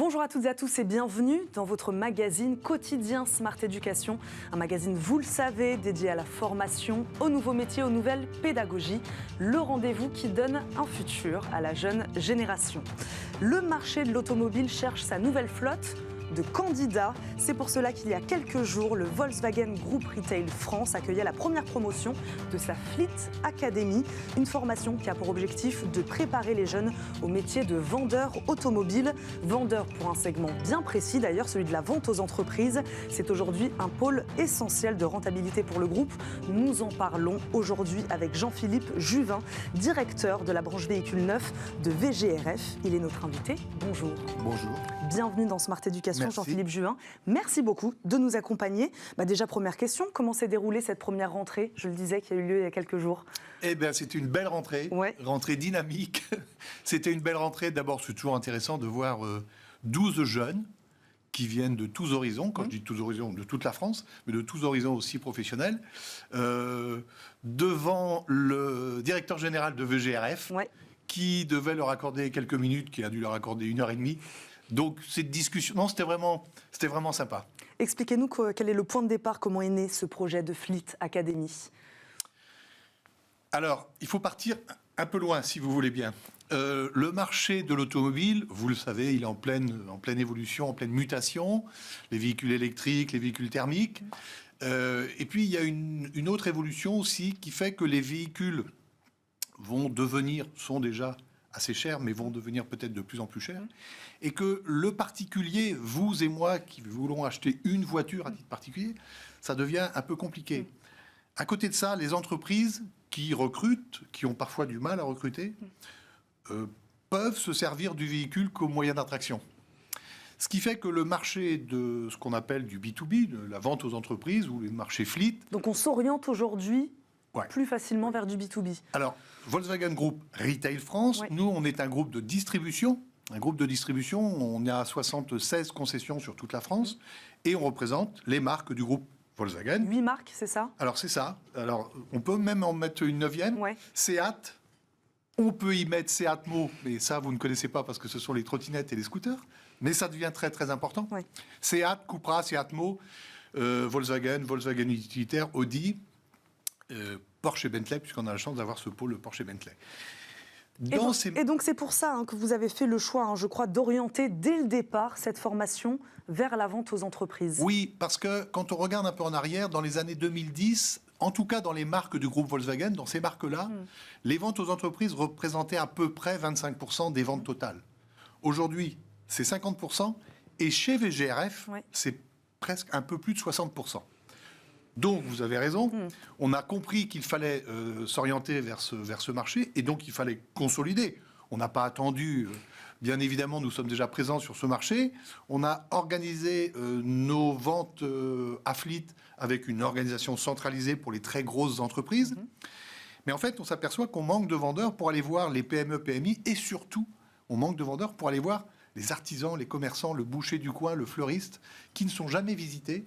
Bonjour à toutes et à tous et bienvenue dans votre magazine quotidien Smart Education. Un magazine, vous le savez, dédié à la formation, aux nouveaux métiers, aux nouvelles pédagogies. Le rendez-vous qui donne un futur à la jeune génération. Le marché de l'automobile cherche sa nouvelle flotte de candidats. C'est pour cela qu'il y a quelques jours, le Volkswagen Group Retail France accueillait la première promotion de sa Fleet Academy, une formation qui a pour objectif de préparer les jeunes au métier de vendeur automobile. Vendeur pour un segment bien précis d'ailleurs, celui de la vente aux entreprises. C'est aujourd'hui un pôle essentiel de rentabilité pour le groupe. Nous en parlons aujourd'hui avec Jean-Philippe Juvin, directeur de la branche véhicule neuf de VGRF. Il est notre invité. Bonjour. Bonjour. Bienvenue dans Smart Education. Merci. Jean-Philippe Juvin. Merci beaucoup de nous accompagner. Déjà, première question, comment s'est déroulée cette première rentrée? Je le disais, qui a eu lieu il y a quelques jours. Eh bien, c'était une belle rentrée, rentrée dynamique. C'était une belle rentrée. D'abord, c'est toujours intéressant de voir 12 jeunes qui viennent de tous horizons, quand je dis tous horizons, de toute la France, mais de tous horizons aussi professionnels, devant le directeur général de VGRF, qui devait leur accorder quelques minutes, qui a dû leur accorder 1h30. Donc, cette discussion, non, c'était vraiment sympa. Expliquez-nous quel est le point de départ, comment est né ce projet de Fleet Academy. Alors, il faut partir un peu loin, si vous voulez bien. Le marché de l'automobile, vous le savez, il est en pleine évolution, en pleine mutation. Les véhicules électriques, les véhicules thermiques. Et puis, il y a une autre évolution aussi qui fait que les véhicules sont déjà assez chers, mais vont devenir peut-être de plus en plus chers. Et que le particulier, vous et moi, qui voulons acheter une voiture à titre particulier, ça devient un peu compliqué. À côté de ça, les entreprises qui recrutent, qui ont parfois du mal à recruter, peuvent se servir du véhicule comme moyen d'attraction. Ce qui fait que le marché de ce qu'on appelle du B2B, de la vente aux entreprises, ou le marché fleet... Donc on s'oriente aujourd'hui plus facilement vers du B2B. Alors, Volkswagen Group Retail France, nous, on est un groupe de distribution. Un groupe de distribution, on est à 76 concessions sur toute la France, et on représente les marques du groupe Volkswagen. 8 marques, c'est ça? Alors, c'est ça. Alors, on peut même en mettre une 9e. Seat. On peut y mettre Seat Mo, mais ça, vous ne connaissez pas parce que ce sont les trottinettes et les scooters. Mais ça devient très, très important. Seat, Cupra, Seat Mo, Volkswagen Utilitaire, Audi, Porsche et Bentley, puisqu'on a la chance d'avoir ce pôle Porsche et Bentley. Et donc c'est pour ça que vous avez fait le choix, je crois, d'orienter dès le départ cette formation vers la vente aux entreprises. Oui, parce que quand on regarde un peu en arrière, dans les années 2010, en tout cas dans les marques du groupe Volkswagen, dans ces marques-là, les ventes aux entreprises représentaient à peu près 25% des ventes totales. Aujourd'hui, c'est 50%, et chez VGRF, c'est presque un peu plus de 60%. Donc, vous avez raison, on a compris qu'il fallait s'orienter vers ce marché, et donc il fallait consolider. On n'a pas attendu, bien évidemment, nous sommes déjà présents sur ce marché. On a organisé nos ventes à Fleet avec une organisation centralisée pour les très grosses entreprises. Mais en fait, on s'aperçoit qu'on manque de vendeurs pour aller voir les PME, PMI, et surtout, on manque de vendeurs pour aller voir les artisans, les commerçants, le boucher du coin, le fleuriste, qui ne sont jamais visités,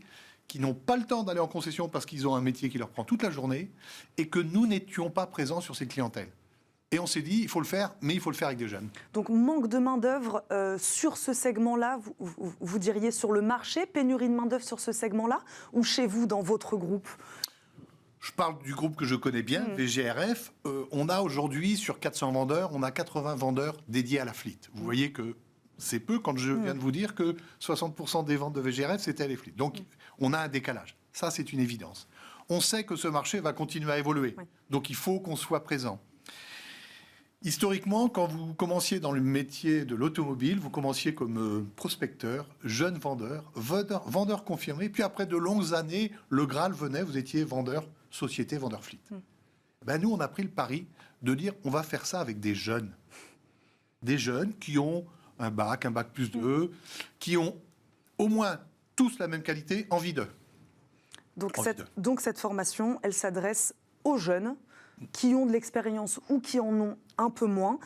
qui n'ont pas le temps d'aller en concession parce qu'ils ont un métier qui leur prend toute la journée, et que nous n'étions pas présents sur cette clientèle. Et on s'est dit, il faut le faire, mais il faut le faire avec des jeunes. Donc, manque de main-d'œuvre sur ce segment-là, vous diriez sur le marché, pénurie de main-d'œuvre sur ce segment-là, ou chez vous, dans votre groupe? Je parle du groupe que je connais bien, VGRF. On a aujourd'hui, sur 400 vendeurs, on a 80 vendeurs dédiés à la Fleet. Vous voyez que c'est peu quand je viens de vous dire que 60% des ventes de VGRF, c'était à les Fleet. Donc, on a un décalage. Ça, c'est une évidence. On sait que ce marché va continuer à évoluer. Donc, il faut qu'on soit présent. Historiquement, quand vous commenciez dans le métier de l'automobile, vous commenciez comme prospecteur, jeune vendeur confirmé. Puis après de longues années, le Graal venait, vous étiez vendeur société, vendeur Fleet. Nous, on a pris le pari de dire on va faire ça avec des jeunes. Des jeunes qui ont un bac plus 2, qui ont au moins tous la même qualité, envie d'eux. Donc cette formation, elle s'adresse aux jeunes qui ont de l'expérience ou qui en ont un peu moins.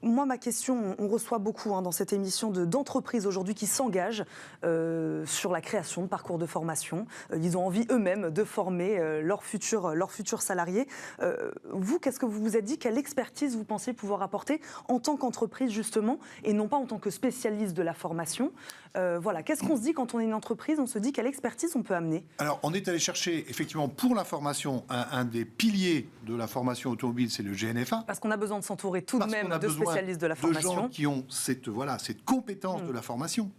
Moi, ma question, on reçoit beaucoup dans cette émission d'entreprises aujourd'hui qui s'engagent sur la création de parcours de formation. Ils ont envie eux-mêmes de former leurs futurs salariés. Vous, qu'est-ce que vous vous êtes dit? Quelle expertise vous pensez pouvoir apporter en tant qu'entreprise, justement, et non pas en tant que spécialiste de la formation? Voilà, qu'est-ce qu'on se dit quand on est une entreprise? On se dit quelle expertise on peut amener? Alors, on est allé chercher, effectivement, pour la formation, un des piliers de la formation automobile, c'est le GNFA. Parce qu'on a besoin de s'entourer tout de même de spécialistes de la formation. De gens qui ont cette compétence de la formation.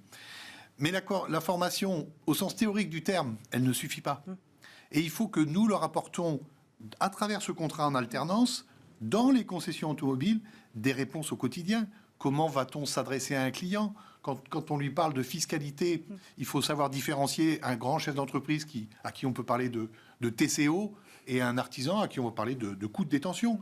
Mais la formation, au sens théorique du terme, elle ne suffit pas. Et il faut que nous leur apportons, à travers ce contrat en alternance, dans les concessions automobiles, des réponses au quotidien. Comment va-t-on s'adresser à un client ? Quand on lui parle de fiscalité, il faut savoir différencier un grand chef d'entreprise à qui on peut parler de TCO et un artisan à qui on va parler de coûts de détention.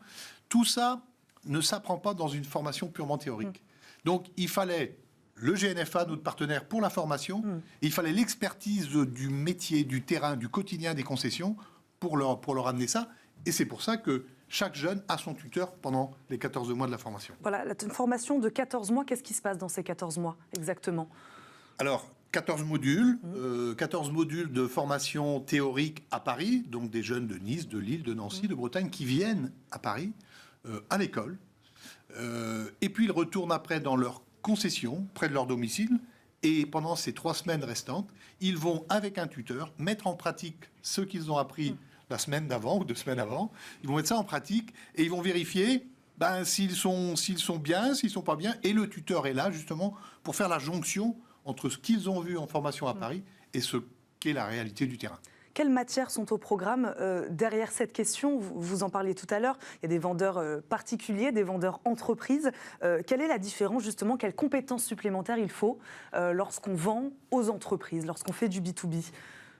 Tout ça ne s'apprend pas dans une formation purement théorique. Donc il fallait le GNFA, notre partenaire pour la formation, et il fallait l'expertise du métier, du terrain, du quotidien des concessions pour leur amener ça. Et c'est pour ça que chaque jeune a son tuteur pendant les 14 mois de la formation. Voilà, une formation de 14 mois, qu'est-ce qui se passe dans ces 14 mois exactement? Alors, 14 modules, 14 modules de formation théorique à Paris, donc des jeunes de Nice, de Lille, de Nancy, de Bretagne, qui viennent à Paris, à l'école, et puis ils retournent après dans leur concession, près de leur domicile, et pendant ces 3 semaines restantes, ils vont, avec un tuteur, mettre en pratique ce qu'ils ont appris la semaine d'avant ou 2 semaines avant. Ils vont mettre ça en pratique et ils vont vérifier s'ils sont bien, s'ils sont pas bien. Et le tuteur est là, justement, pour faire la jonction entre ce qu'ils ont vu en formation à Paris et ce qu'est la réalité du terrain. Quelles matières sont au programme derrière cette question? Vous en parliez tout à l'heure, il y a des vendeurs particuliers, des vendeurs entreprises. Quelle est la différence, justement? Quelles compétences supplémentaires il faut lorsqu'on vend aux entreprises, lorsqu'on fait du B2B?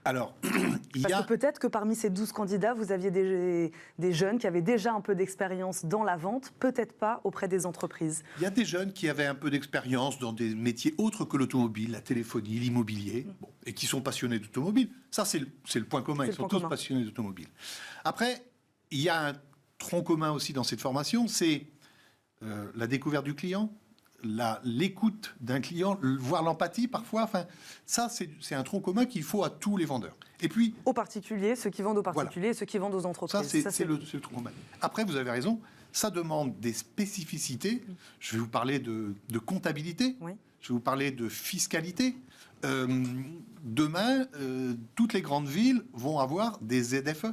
Alors, Parce que peut-être que parmi ces 12 candidats, vous aviez des jeunes qui avaient déjà un peu d'expérience dans la vente, peut-être pas auprès des entreprises. Il y a des jeunes qui avaient un peu d'expérience dans des métiers autres que l'automobile, la téléphonie, l'immobilier, et qui sont passionnés d'automobile. Ça, c'est le point commun. Ils sont tous passionnés d'automobile. Après, il y a un tronc commun aussi dans cette formation, c'est la découverte du client, l'écoute d'un client, voire l'empathie parfois. Enfin, ça, c'est un tronc commun qu'il faut à tous les vendeurs. Et puis, aux particuliers, ceux qui vendent aux particuliers, et ceux qui vendent aux entreprises. Ça, c'est le tronc commun. Après, vous avez raison, ça demande des spécificités. Je vais vous parler de comptabilité. Oui. Je vais vous parler de fiscalité. Demain, toutes les grandes villes vont avoir des ZFE.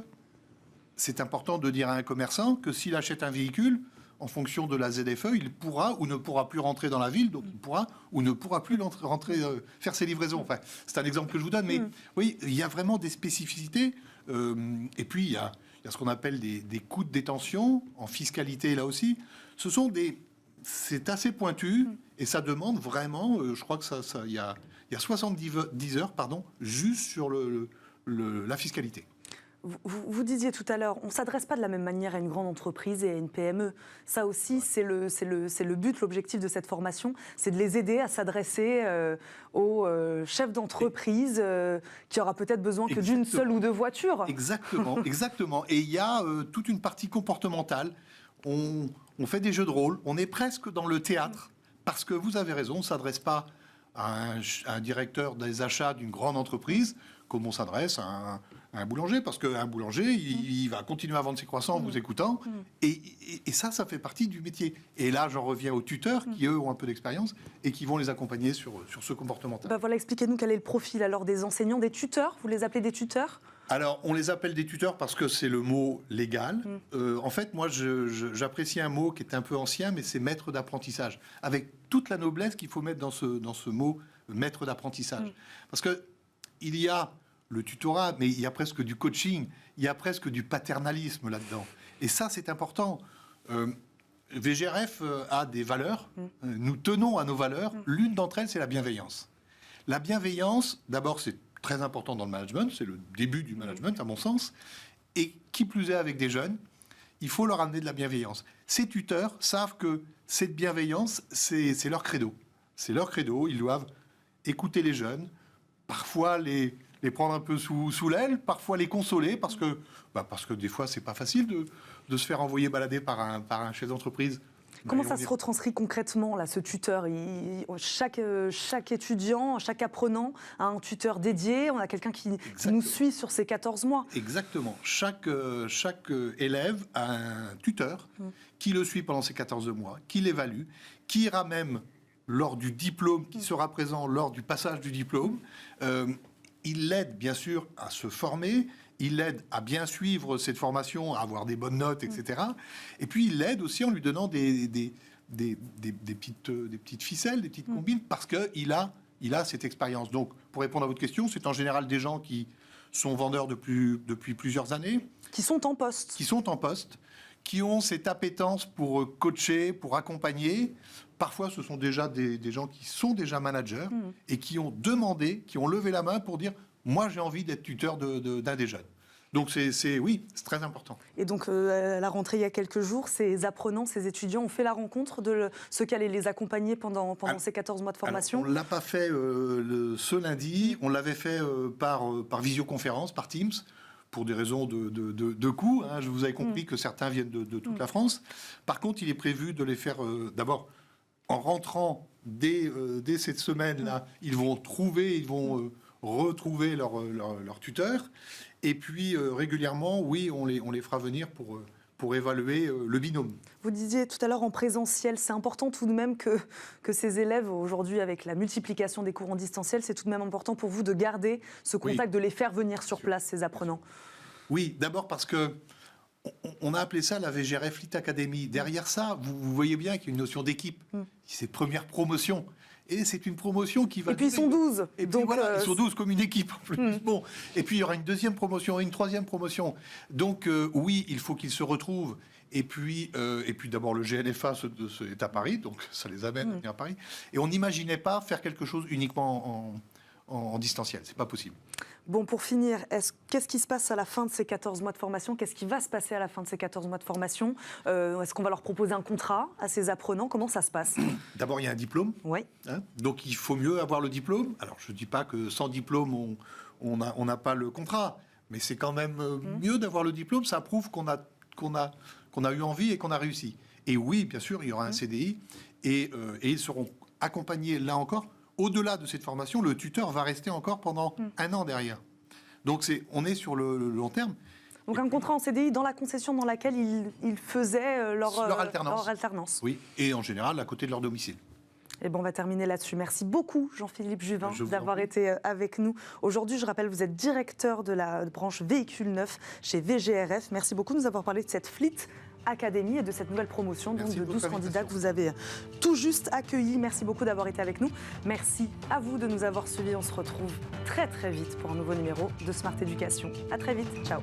C'est important de dire à un commerçant que s'il achète un véhicule, en fonction de la ZFE, il pourra ou ne pourra plus rentrer dans la ville, donc il pourra ou ne pourra plus rentrer, faire ses livraisons. Enfin, c'est un exemple que je vous donne, mais oui, il y a vraiment des spécificités. Et puis, il y a ce qu'on appelle des coûts de détention, en fiscalité là aussi. C'est assez pointu, et ça demande vraiment, je crois que il y a 70 heures, juste sur la fiscalité. Vous disiez tout à l'heure, on ne s'adresse pas de la même manière à une grande entreprise et à une PME. Ça aussi, c'est le but, l'objectif de cette formation, c'est de les aider à s'adresser aux chefs d'entreprise qui aura peut-être besoin que d'une seule ou 2 voitures. Exactement, exactement. Et il y a toute une partie comportementale. On fait des jeux de rôle, on est presque dans le théâtre, parce que vous avez raison, on ne s'adresse pas à un directeur des achats d'une grande entreprise comme on s'adresse à un boulanger, parce qu'un boulanger, il va continuer à vendre ses croissants en vous écoutant, et ça fait partie du métier. Et là, j'en reviens aux tuteurs, qui, eux, ont un peu d'expérience, et qui vont les accompagner sur ce comportemental. Voilà, expliquez-nous quel est le profil alors des enseignants, des tuteurs. Vous les appelez des tuteurs? Alors, on les appelle des tuteurs parce que c'est le mot légal. En fait, moi, j'apprécie un mot qui est un peu ancien, mais c'est maître d'apprentissage, avec toute la noblesse qu'il faut mettre dans ce mot maître d'apprentissage. Parce que il y a le tutorat, mais il y a presque du coaching, il y a presque du paternalisme là-dedans. Et ça, c'est important. VGRF a des valeurs. Nous tenons à nos valeurs. L'une d'entre elles, c'est la bienveillance. La bienveillance, d'abord, c'est très important dans le management. C'est le début du management, à mon sens. Et qui plus est avec des jeunes, il faut leur amener de la bienveillance. Ces tuteurs savent que cette bienveillance, c'est leur credo. C'est leur credo. Ils doivent écouter les jeunes, parfois les les prendre un peu sous l'aile, parfois les consoler, parce que des fois, c'est pas facile de se faire envoyer balader par un chef d'entreprise. Comment ça se retranscrit concrètement, là, ce tuteur? Chaque étudiant, chaque apprenant a un tuteur dédié, on a quelqu'un qui nous suit sur ces 14 mois. Exactement. Chaque élève a un tuteur qui le suit pendant ces 14 mois, qui l'évalue, qui ira même lors du diplôme, qui sera présent lors du passage du diplôme. Il l'aide, bien sûr, à se former. Il l'aide à bien suivre cette formation, à avoir des bonnes notes, etc. Et puis, il l'aide aussi en lui donnant des petites ficelles, des petites combines, parce qu'il a cette expérience. Donc, pour répondre à votre question, c'est en général des gens qui sont vendeurs depuis plusieurs années. Qui sont en poste. Qui ont cette appétence pour coacher, pour accompagner. Parfois, ce sont déjà des gens qui sont déjà managers et qui ont demandé, qui ont levé la main pour dire « moi, j'ai envie d'être tuteur d'un des jeunes ». Donc, c'est très important. Et donc, à la rentrée, il y a quelques jours, ces apprenants, ces étudiants ont fait la rencontre de ceux qui allaient les accompagner pendant ces 14 mois de formation. Alors, on ne l'a pas fait ce lundi, on l'avait fait par visioconférence, par Teams, pour des raisons de coût. Hein. Je vous avais compris que certains viennent de toute la France. Par contre, il est prévu de les faire d'abord en rentrant dès cette semaine-là. Ils vont retrouver leur tuteur. Et puis, régulièrement, oui, on les fera venir pour évaluer le binôme. Vous disiez tout à l'heure en présentiel, c'est important tout de même que ces élèves, aujourd'hui, avec la multiplication des cours en distanciel, c'est tout de même important pour vous de garder ce contact, de les faire venir sur place, ces apprenants. Oui, d'abord parce que on a appelé ça la VGRF Fleet Academy. Derrière ça, vous voyez bien qu'il y a une notion d'équipe. C'est première promotion. Et c'est une promotion qui va... Et puis ils sont 12. Et puis voilà, ils sont 12 comme une équipe en plus. Bon. Et puis il y aura une deuxième promotion et une troisième promotion. Donc oui, il faut qu'ils se retrouvent. Et puis d'abord, le GNFA est à Paris, donc ça les amène à venir à Paris. Et on n'imaginait pas faire quelque chose uniquement en distanciel. C'est pas possible. Bon, pour finir, qu'est-ce qui se passe à la fin de ces 14 mois de formation? Qu'est-ce qui va se passer à la fin de ces 14 mois de formation? Est-ce qu'on va leur proposer un contrat à ces apprenants? Comment ça se passe? D'abord, il y a un diplôme. Oui. Hein, donc, il faut mieux avoir le diplôme. Alors, je ne dis pas que sans diplôme, on n'a pas le contrat. Mais c'est quand même mieux d'avoir le diplôme. Ça prouve qu'on a eu envie et qu'on a réussi. Et oui, bien sûr, il y aura un CDI. Et ils seront accompagnés, là encore. Au-delà de cette formation, le tuteur va rester encore pendant un an derrière. Donc, on est sur le long terme. Donc, un contrat en CDI dans la concession dans laquelle ils faisaient leur alternance. Oui, et en général, à côté de leur domicile. Et bon, on va terminer là-dessus. Merci beaucoup, Jean-Philippe Juvin, d'avoir été avec nous. Aujourd'hui, je rappelle, vous êtes directeur de la branche véhicules neufs chez VGRF. Merci beaucoup de nous avoir parlé de cette Fleet Academy et de cette nouvelle promotion donc de 12 candidats que vous avez tout juste accueillis. Merci beaucoup d'avoir été avec nous. Merci à vous de nous avoir suivis. On se retrouve très très vite pour un nouveau numéro de Smart Éducation. À très vite. Ciao.